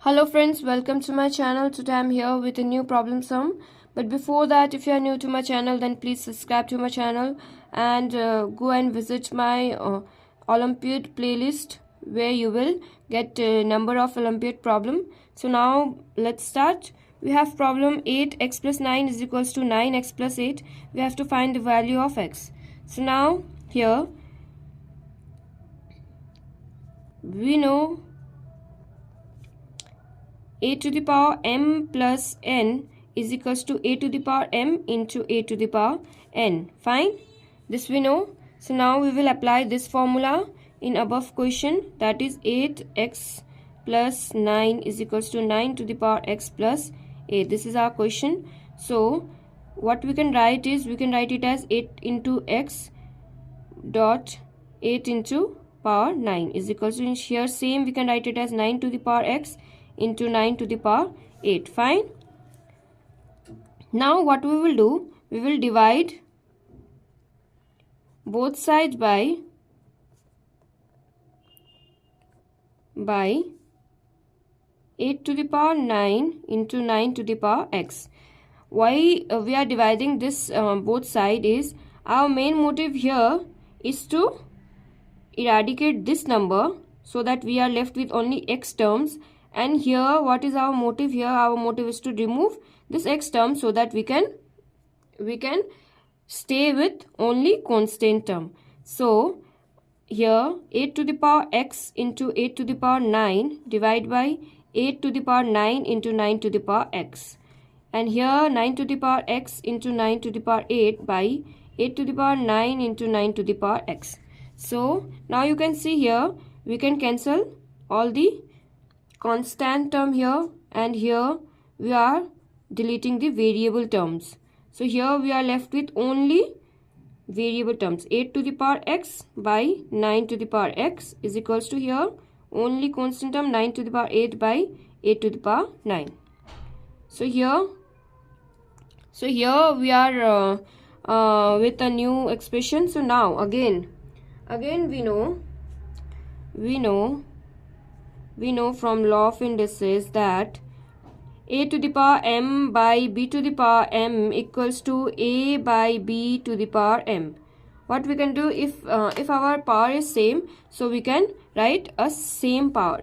Hello friends, welcome to my channel. Today I'm here with a new problem sum. But before that, if you are new to my channel, then please subscribe to my channel and go and visit my Olympiad playlist where you will get a number of Olympiad problem. So now let's start. We have problem 8x plus 9 is equals to 9x plus 8. We have to find the value of x. So now here we know a to the power m plus n is equals to a to the power m into a to the power n. Fine. This we know. So now we will apply this formula in above question, that is 8x plus 9 is equals to 9 to the power x plus 8. This is our question. So what we can write is, we can write it as 8 into x dot 8 into power 9 is equals to, here same we can write it as 9 to the power x into 9 to the power 8. Fine. Now what we will do, we will divide both sides by 8 to the power 9 into 9 to the power x. Why we are dividing this both side is, our main motive here is to eradicate this number so that we are left with only x terms. And here what is our motive? Here our motive is to remove this x term so that we can stay with only constant term. So here 8 to the power x into 8 to the power 9 divide by 8 to the power 9 into 9 to the power x. And here 9 to the power x into 9 to the power 8 by 8 to the power 9 into 9 to the power x. So now you can see here we can cancel all the constant term here, and here we are deleting the variable terms. So here we are left with only variable terms. 8 to the power x by 9 to the power x is equals to, here only constant term 9 to the power 8 by 8 to the power 9. So here we are with a new expression. So now again we know from law of indices that a to the power m by b to the power m equals to a by b to the power m. What we can do, if our power is same, so we can write a same power,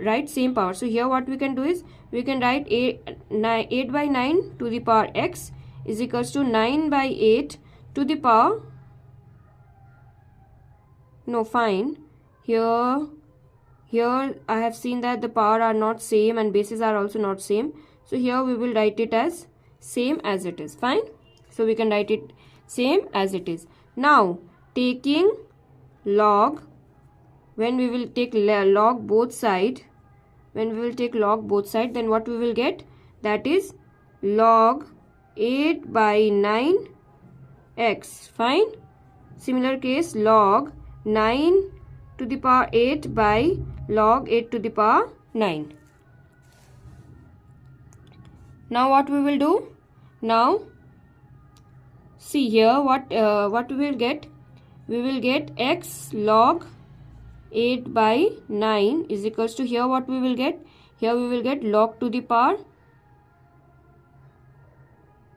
So here what we can do is, we can write 8 by 9 to the power x is equals to 9 by 8 to the power, no, fine, here I have seen that the power are not same and bases are also not same. So here we will write it as same as it is. Fine. So we can write it same as it is. Now taking log, when we will take log both side, then what we will get, that is log 8 by 9 x. Fine. Similar case, log 9 to the power 8 by log 8 to the power 9. Now what we will do? Now see here what we will get. We will get x log 8 by 9 is equals to, here what we will get? Here we will get log to the power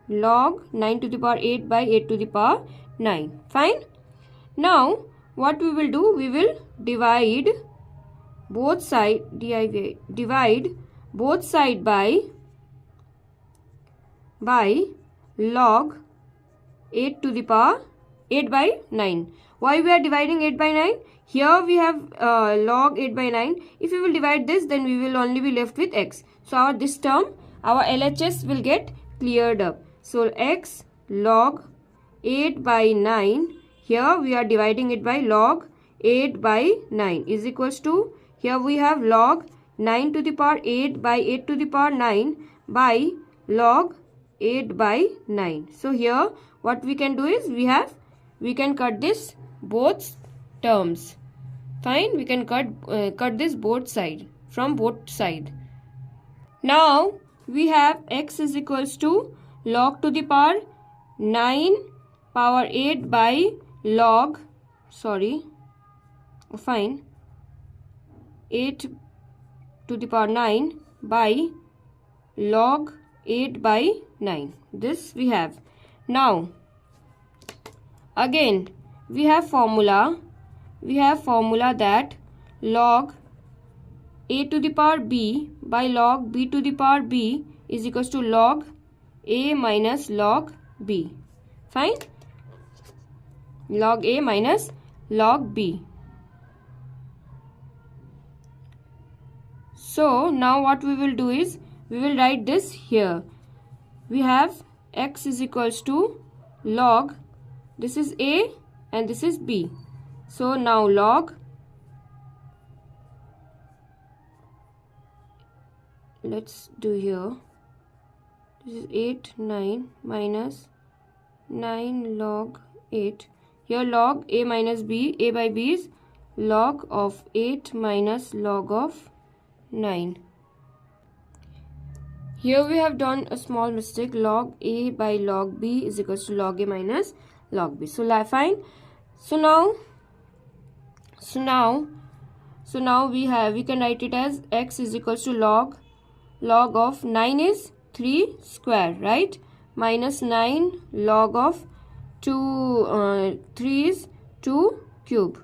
log 9 to the power 8 by 8 to the power 9. Fine. Now what we will do? We will divide both side by log 8 to the power 8 by 9. Why we are dividing 8 by 9? Here we have log 8 by 9. If we will divide this, then we will only be left with x. So this term, our LHS will get cleared up. So x log 8 by 9, here we are dividing it by log 8 by 9 is equals to, here we have log 9 to the power 8 by 8 to the power 9 by log 8 by 9. So here what we can do is, we can cut this both terms. Fine. We can cut this both side, from both side. Now we have x is equals to log to the power 9 power 8 by log, fine, 8 to the power 9 by log 8 by 9. This we have. Now again we have formula that log a to the power b by log b to the power b is equals to log a minus log b. Fine? Log a minus log b. So now what we will do is we will write this here. We have x is equals to log, this is a and this is b. So now log, let's do here, this is 8 9 minus 9 log 8. Here log a minus b, a by b is log of 8 minus log of 9. Here we have done a small mistake. Log a by log b is equals to log a minus log b. So fine. So now we can write it as x is equals to log of 9 is 3 square, right? Minus 9 log of 3 is 2 cube.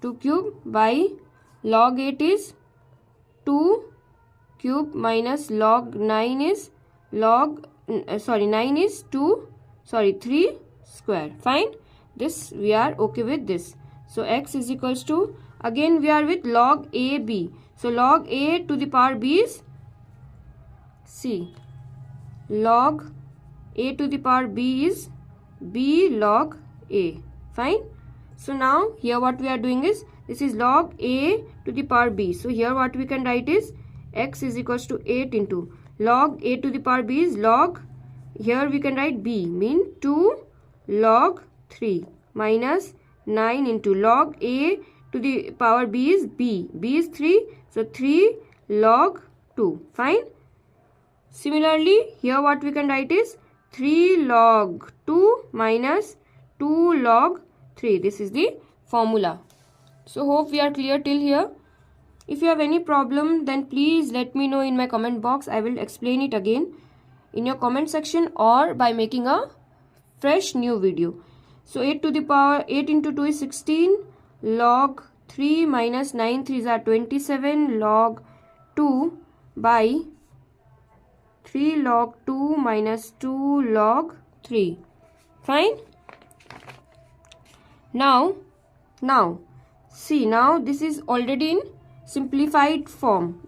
2 cube by log 8 is 2 cube minus log 9 is 3 square. Fine. This we are okay with this. So x is equals to, again we are with log a b. So log a to the power b is c. Log a to the power b is b log a. Fine. So now here what we are doing is, this is log a to the power b. So here what we can write is x is equals to 8 into log a to the power b is log, here we can write b, mean 2 log 3 minus 9 into log a to the power b is b. b is 3, so 3 log 2. Fine. Similarly here what we can write is 3 log 2 minus 2 log 3. This is the formula. So hope we are clear till here. If you have any problem, then please let me know in my comment box. I will explain it again in your comment section or by making a fresh new video. So 8 to the power 8 into 2 is 16 log 3 minus 9 3s are 27 log 2 by 3 log 2 minus 2 log 3. Fine. Now see, now this is already in simplified form.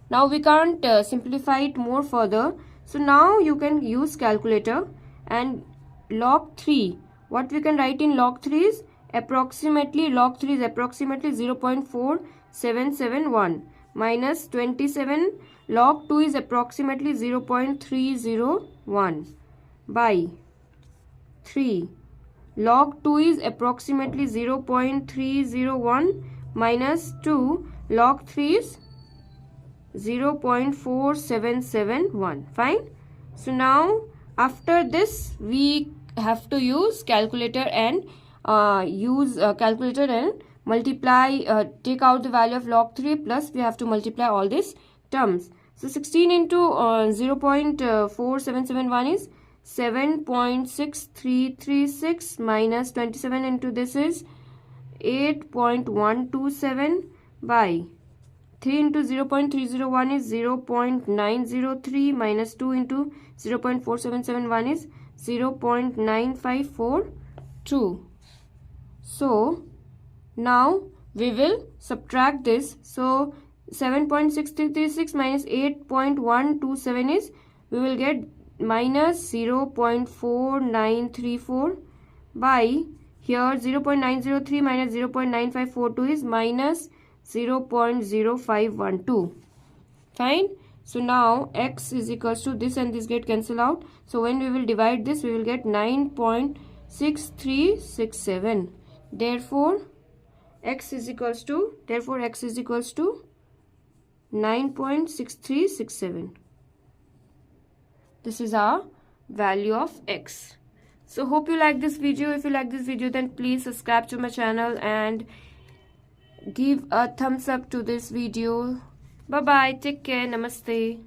Now we can't simplify it more further. So now you can use calculator, and log 3, what we can write in log 3 is approximately 0.4771 minus 27 log 2 is approximately 0.301 by 3 log 2 is approximately 0.301 minus 2 log 3 is 0.4771. Fine. So now after this we have to use calculator and multiply, take out the value of log 3 plus we have to multiply all these terms. So 16 into 0.4771 is 7.6336 minus 27 into this is 8.127 by 3 into 0.301 is 0.903 minus 2 into 0.4771 is 0.9542. So now we will subtract this. So 7.6336 minus 8.127 is, we will get minus 0.4934 by here 0.903 minus 0.9542 is minus 0.0512. Fine. So now x is equals to this and this get cancelled out. So when we will divide this, we will get 9.6367. Therefore x is equals to 9.6367. This is our value of x. So hope you like this video. If you like this video, then please subscribe to my channel and give a thumbs up to this video. Bye bye. Take care. Namaste.